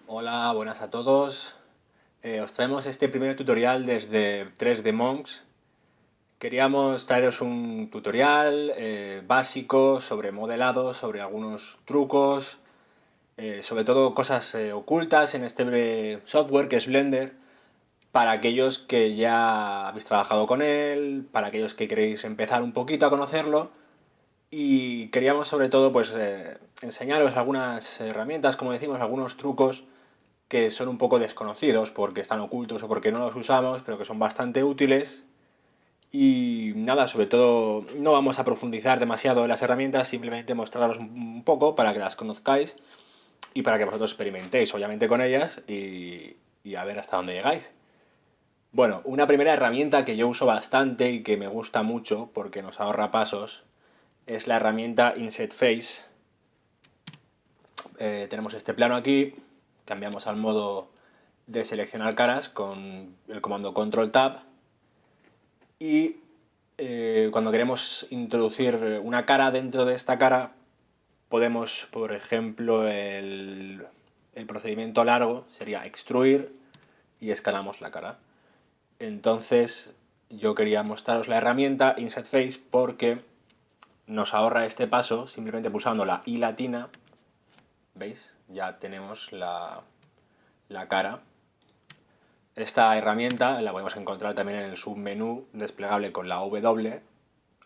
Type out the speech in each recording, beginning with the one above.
Hola, buenas a todos. Os traemos este primer tutorial desde 3D Monks. Queríamos traeros un tutorial básico sobre modelado, sobre algunos trucos, sobre todo cosas ocultas en este software que es Blender, para aquellos que ya habéis trabajado con él, para aquellos que queréis empezar un poquito a conocerlo. Y queríamos sobre todo pues enseñaros algunas herramientas, como decimos, algunos trucos que son un poco desconocidos porque están ocultos o porque no los usamos, pero que son bastante útiles. Y nada, sobre todo no vamos a profundizar demasiado en las herramientas, simplemente mostraros un poco para que las conozcáis y para que vosotros experimentéis obviamente con ellas y a ver hasta dónde llegáis. Bueno, una primera herramienta que yo uso bastante y que me gusta mucho porque nos ahorra pasos es la herramienta Inset Face. Tenemos este plano aquí, cambiamos al modo de seleccionar caras con el comando Control Tab y cuando queremos introducir una cara dentro de esta cara podemos, por ejemplo, el procedimiento largo sería extruir y escalamos la cara. Entonces yo quería mostraros la herramienta Inset Face porque nos ahorra este paso simplemente pulsando la I latina. ¿Veis? Ya tenemos la cara. Esta herramienta la podemos encontrar también en el submenú desplegable con la W.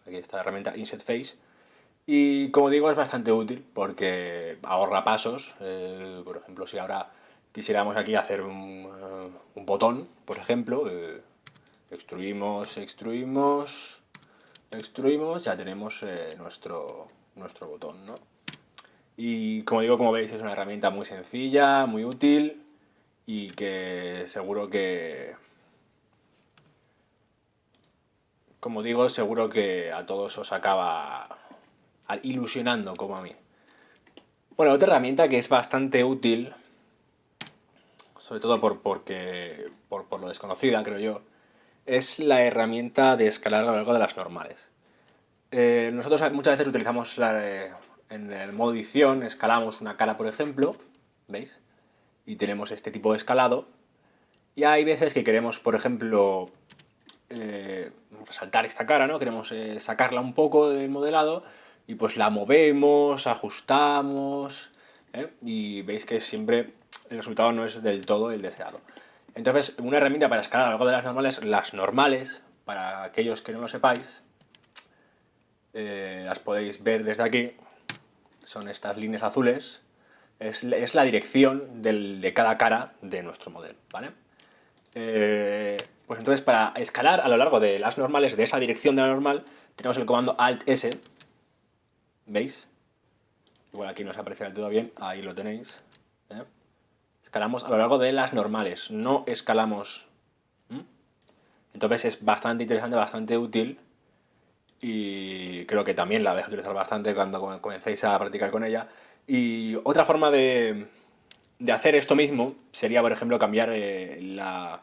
Aquí está la herramienta Inset Face. Y como digo, es bastante útil porque ahorra pasos. Por ejemplo, si ahora quisiéramos aquí hacer un botón, por ejemplo, extruimos, ya tenemos nuestro botón, ¿no? Y como digo, como veis, es una herramienta muy sencilla, muy útil y que seguro que, como digo, seguro que a todos os acaba ilusionando como a mí. Bueno, otra herramienta que es bastante útil, sobre todo por lo desconocida, creo yo, es la herramienta de escalar a lo largo de las normales. Nosotros muchas veces utilizamos en el modo edición, escalamos una cara, por ejemplo, ¿veis? Y tenemos este tipo de escalado. Y hay veces que queremos, por ejemplo, resaltar esta cara, ¿no? Queremos sacarla un poco del modelado y pues la movemos, ajustamos, y veis que siempre el resultado no es del todo el deseado. Entonces, una herramienta para escalar algo de las normales, para aquellos que no lo sepáis, las podéis ver desde aquí, son estas líneas azules, es la dirección de cada cara de nuestro modelo, ¿vale? Pues entonces para escalar a lo largo de las normales, de esa dirección de la normal, tenemos el comando Alt-S, ¿veis? Igual aquí no se aprecia del todo bien, ahí lo tenéis. ¿eh? Escalamos a lo largo de las normales, no escalamos. Entonces es bastante interesante, bastante útil y creo que también la vais a utilizar bastante cuando comencéis a practicar con ella. Y otra forma de hacer esto mismo sería, por ejemplo, cambiar la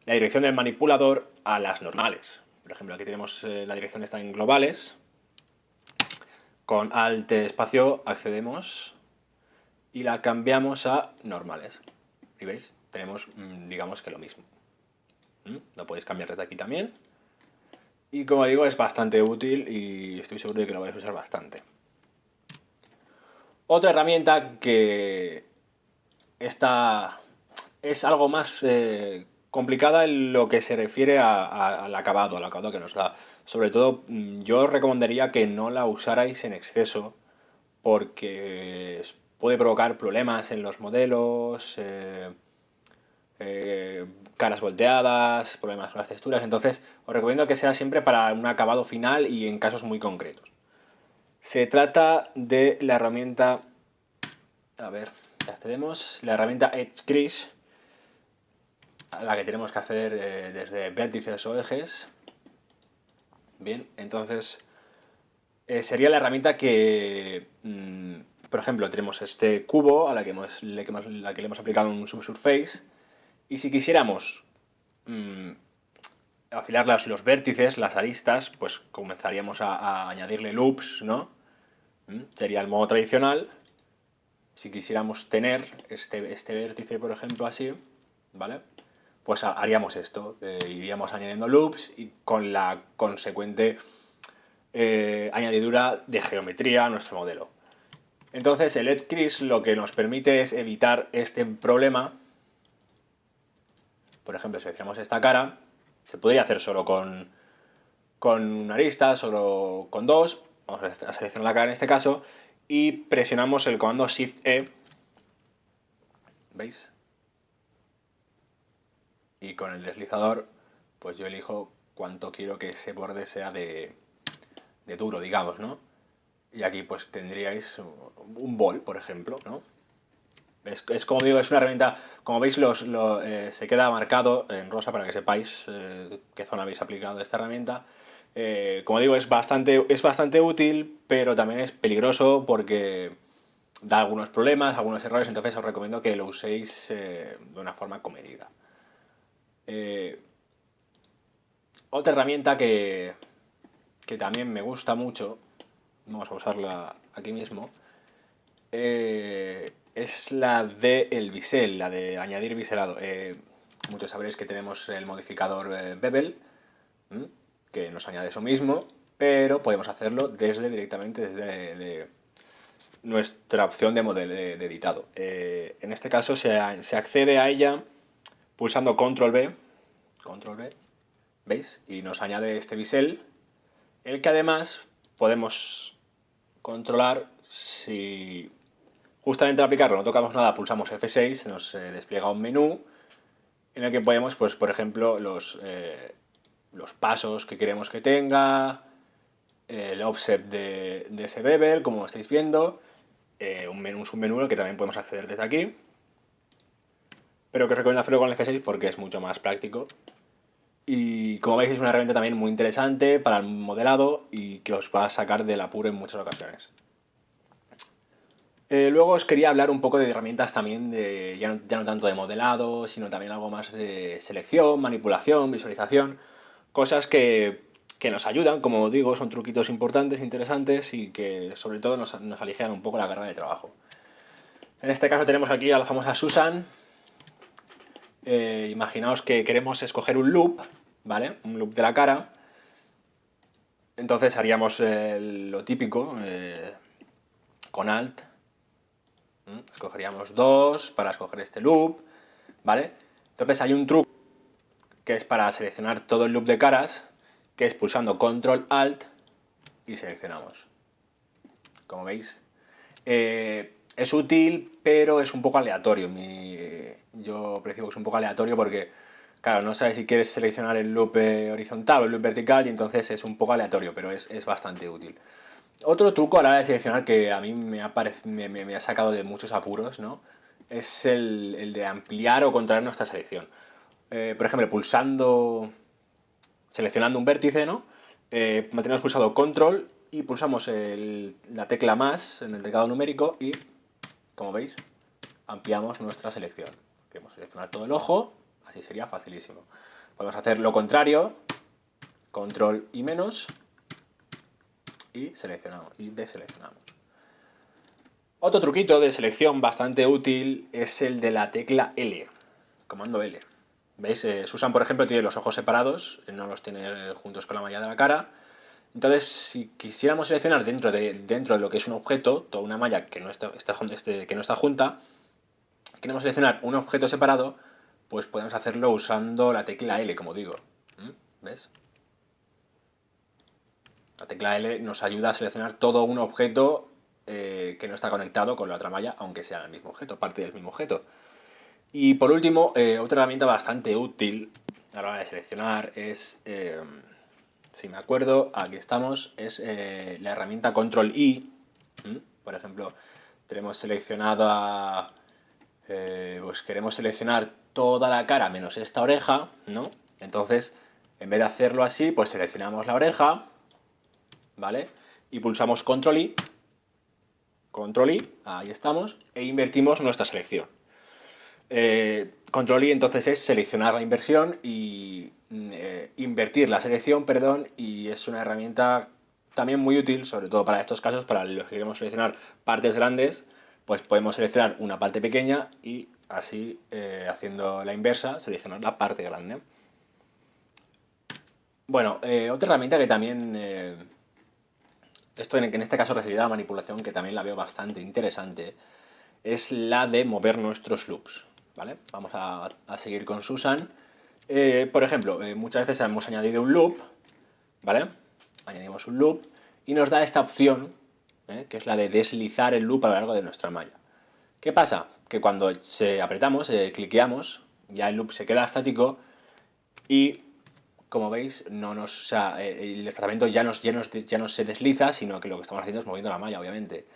dirección del manipulador a las normales. Por ejemplo, aquí tenemos la dirección está en globales. Con Alt espacio accedemos y la cambiamos a normales. Y veis, tenemos, digamos que lo mismo. Lo podéis cambiar desde aquí también. Y como digo, es bastante útil y estoy seguro de que lo vais a usar bastante. Otra herramienta que esta es algo más complicada en lo que se refiere al acabado que nos da. Sobre todo, yo os recomendaría que no la usarais en exceso porque puede provocar problemas en los modelos, caras volteadas, problemas con las texturas. Entonces, os recomiendo que sea siempre para un acabado final y en casos muy concretos. Se trata de la herramienta, a ver, accedemos, la herramienta Edge Crease, a la que tenemos que acceder desde vértices o ejes. Bien, entonces sería la herramienta que, por ejemplo, tenemos este cubo a la que le hemos aplicado un subsurface y si quisiéramos afilar los vértices, las aristas, pues comenzaríamos a añadirle loops, ¿no? Sería el modo tradicional. si quisiéramos tener este vértice, por ejemplo, así, ¿vale? Pues haríamos esto, iríamos añadiendo loops y con la consecuente añadidura de geometría a nuestro modelo. Entonces el Edge Crease lo que nos permite es evitar este problema. Por ejemplo, seleccionamos esta cara, se podría hacer solo con una arista, solo con dos. Vamos a seleccionar la cara en este caso y presionamos el comando Shift-E. ¿Veis? Y con el deslizador, pues yo elijo cuánto quiero que ese borde sea de duro, digamos, ¿no? Y aquí pues tendríais un bol, por ejemplo, ¿no? Es como digo, es una herramienta, como veis se queda marcado en rosa para que sepáis qué zona habéis aplicado esta herramienta. Como digo, es bastante útil, pero también es peligroso porque da algunos problemas, algunos errores, entonces os recomiendo que lo uséis de una forma comedida. Otra herramienta que también me gusta mucho, vamos a usarla aquí mismo, es la de el bisel, la de añadir biselado. Muchos sabréis que tenemos el modificador Bevel, que nos añade eso mismo, pero podemos hacerlo directamente desde nuestra opción de editado. En este caso se accede a ella pulsando Control B, ¿veis? Y nos añade este bisel, el que además podemos controlar si justamente al aplicarlo no tocamos nada, pulsamos F6, se nos despliega un menú en el que podemos, pues por ejemplo, los pasos que queremos que tenga, el offset de ese bevel, como estáis viendo, un submenú al que también podemos acceder desde aquí, pero que os recomiendo hacerlo con el F6 porque es mucho más práctico. Y como veis es una herramienta también muy interesante para el modelado y que os va a sacar del apuro en muchas ocasiones. Luego os quería hablar un poco de herramientas también, ya no tanto de modelado, sino también algo más de selección, manipulación, visualización, cosas que nos ayudan, como digo, son truquitos importantes, interesantes y que sobre todo nos aligeran un poco la carga de trabajo. En este caso tenemos aquí a la famosa Susan. Imaginaos que queremos escoger un loop, ¿vale? Un loop de la cara. Entonces haríamos lo típico, con Alt. Escogeríamos 2 para escoger este loop, ¿vale? Entonces hay un truco que es para seleccionar todo el loop de caras, que es pulsando Control Alt y seleccionamos. Como veis, es útil, pero es un poco aleatorio. Yo percibo que es un poco aleatorio porque, claro, no sabes si quieres seleccionar el loop horizontal o el loop vertical y entonces es un poco aleatorio, pero es bastante útil. Otro truco a la hora de seleccionar que a mí me ha sacado de muchos apuros, ¿no? Es el de ampliar o contraer nuestra selección. Por ejemplo, seleccionando un vértice, ¿no? Mantenemos pulsado Control y pulsamos la tecla más en el teclado numérico y, como veis, ampliamos nuestra selección. Queremos seleccionar todo el ojo, así sería facilísimo. Podemos hacer lo contrario, Control y menos, y seleccionamos y deseleccionamos. Otro truquito de selección bastante útil es el de la tecla L, comando L. ¿Veis? Susan, por ejemplo, tiene los ojos separados, no los tiene juntos con la malla de la cara. Entonces, si quisiéramos seleccionar dentro de lo que es un objeto, toda una malla que no está junta, queremos seleccionar un objeto separado, pues podemos hacerlo usando la tecla L, como digo. ¿Ves? La tecla L nos ayuda a seleccionar todo un objeto que no está conectado con la otra malla, aunque sea el mismo objeto, parte del mismo objeto. Y por último, otra herramienta bastante útil a la hora de seleccionar es, si me acuerdo, aquí estamos, es la herramienta Control I. Por ejemplo, tenemos seleccionada, pues queremos seleccionar toda la cara menos esta oreja, ¿no? Entonces, en vez de hacerlo así, pues seleccionamos la oreja, ¿vale? Y pulsamos Control I, ahí estamos, e invertimos nuestra selección. Control I entonces es seleccionar la inversión y invertir la selección, perdón, y es una herramienta también muy útil, sobre todo para estos casos, para los que queremos seleccionar partes grandes, pues podemos seleccionar una parte pequeña y así, haciendo la inversa, seleccionar la parte grande. Bueno, otra herramienta que también, esto en este caso referida a la manipulación, que también la veo bastante interesante, es la de mover nuestros loops, ¿vale? Vamos a seguir con Susan. Por ejemplo, muchas veces hemos añadido un loop, ¿vale? Añadimos un loop y nos da esta opción, que es la de deslizar el loop a lo largo de nuestra malla. ¿Qué pasa? Que cuando apretamos, cliqueamos, ya el loop se queda estático y, como veis, el desplazamiento ya no se desliza, sino que lo que estamos haciendo es moviendo la malla, obviamente.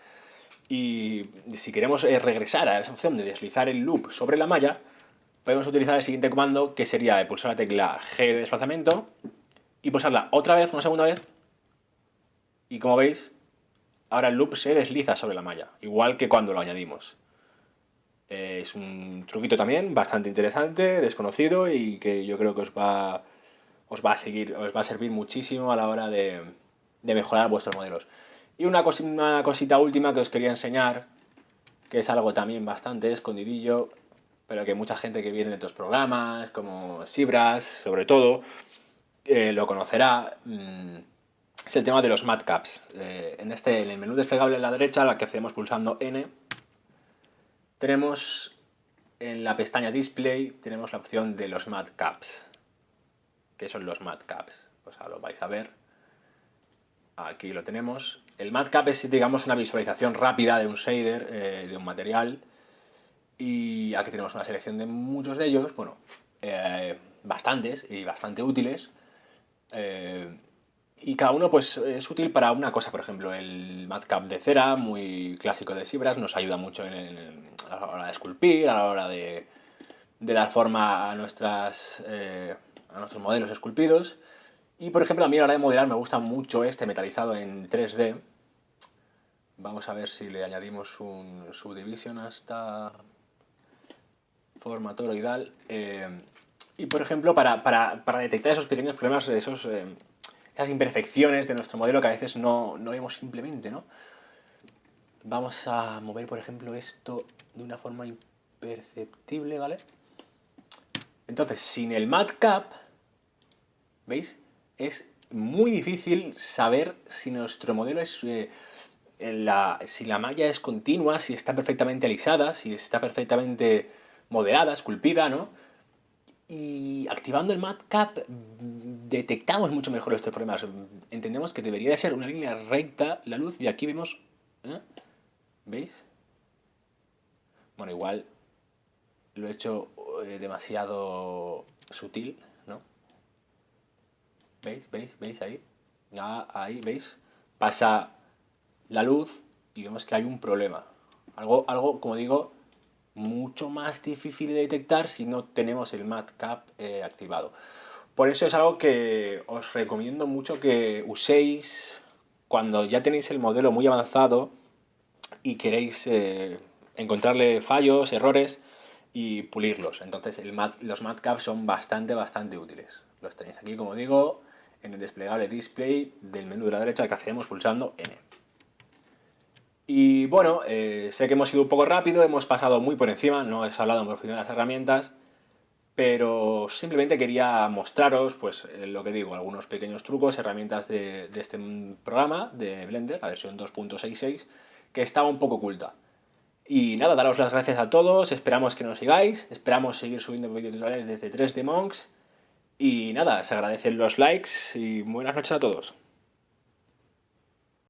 Y si queremos regresar a esa opción de deslizar el loop sobre la malla, podemos utilizar el siguiente comando, que sería pulsar la tecla G de desplazamiento y pulsarla otra vez, una segunda vez, y como veis, ahora el loop se desliza sobre la malla, igual que cuando lo añadimos. Es un truquito también bastante interesante, desconocido, y que yo creo que os va a servir muchísimo a la hora de mejorar vuestros modelos. Y una cosita última que os quería enseñar, que es algo también bastante escondidillo, pero que mucha gente que viene de otros programas, como ZBrush, sobre todo, lo conocerá. Es el tema de los matcaps. En el menú desplegable a la derecha, la que hacemos pulsando N, tenemos en la pestaña Display, tenemos la opción de los matcaps. ¿Qué son los matcaps? Pues ahora lo vais a ver. Aquí lo tenemos. El matcap es, digamos, una visualización rápida de un shader, de un material. Y aquí tenemos una selección de muchos de ellos, bueno, bastantes y bastante útiles. Y cada uno pues es útil para una cosa. Por ejemplo, el matcap de cera, muy clásico de ZBrush, nos ayuda mucho a la hora de esculpir, a la hora de dar forma a nuestros modelos esculpidos. Y por ejemplo, a mí a la hora de modelar me gusta mucho este metalizado en 3D. Vamos a ver si le añadimos un subdivision hasta forma toroidal. Y por ejemplo, para detectar esos pequeños problemas, esas imperfecciones de nuestro modelo que a veces no vemos simplemente, ¿no? Vamos a mover, por ejemplo, esto de una forma imperceptible, ¿vale? Entonces, sin el matcap, ¿veis? Es muy difícil saber si nuestro modelo es... si la malla es continua, si está perfectamente alisada, si está perfectamente modelada, esculpida, ¿no? Y activando el matcap detectamos mucho mejor estos problemas. Entendemos que debería de ser una línea recta la luz, y aquí vemos... ¿Veis? Bueno, igual lo he hecho demasiado sutil, ¿no? ¿Veis? ¿Veis? ¿Veis ahí? Ahí, ¿veis? Pasa la luz y vemos que hay un problema. Algo, como digo, mucho más difícil de detectar si no tenemos el matcap activado. Por eso es algo que os recomiendo mucho que uséis cuando ya tenéis el modelo muy avanzado y queréis encontrarle fallos, errores y pulirlos. Entonces los matcaps son bastante útiles. Los tenéis aquí, como digo, en el desplegable display del menú de la derecha, que hacemos pulsando N. Y bueno, sé que hemos ido un poco rápido, hemos pasado muy por encima, no he hablado en profundidad de las herramientas, pero simplemente quería mostraros, pues lo que digo, algunos pequeños trucos, herramientas de este programa de Blender, la versión 2.66, que estaba un poco oculta. Y nada, daros las gracias a todos, esperamos que nos sigáis, esperamos seguir subiendo videotutoriales desde 3D Monks, y nada, se agradecen los likes y buenas noches a todos.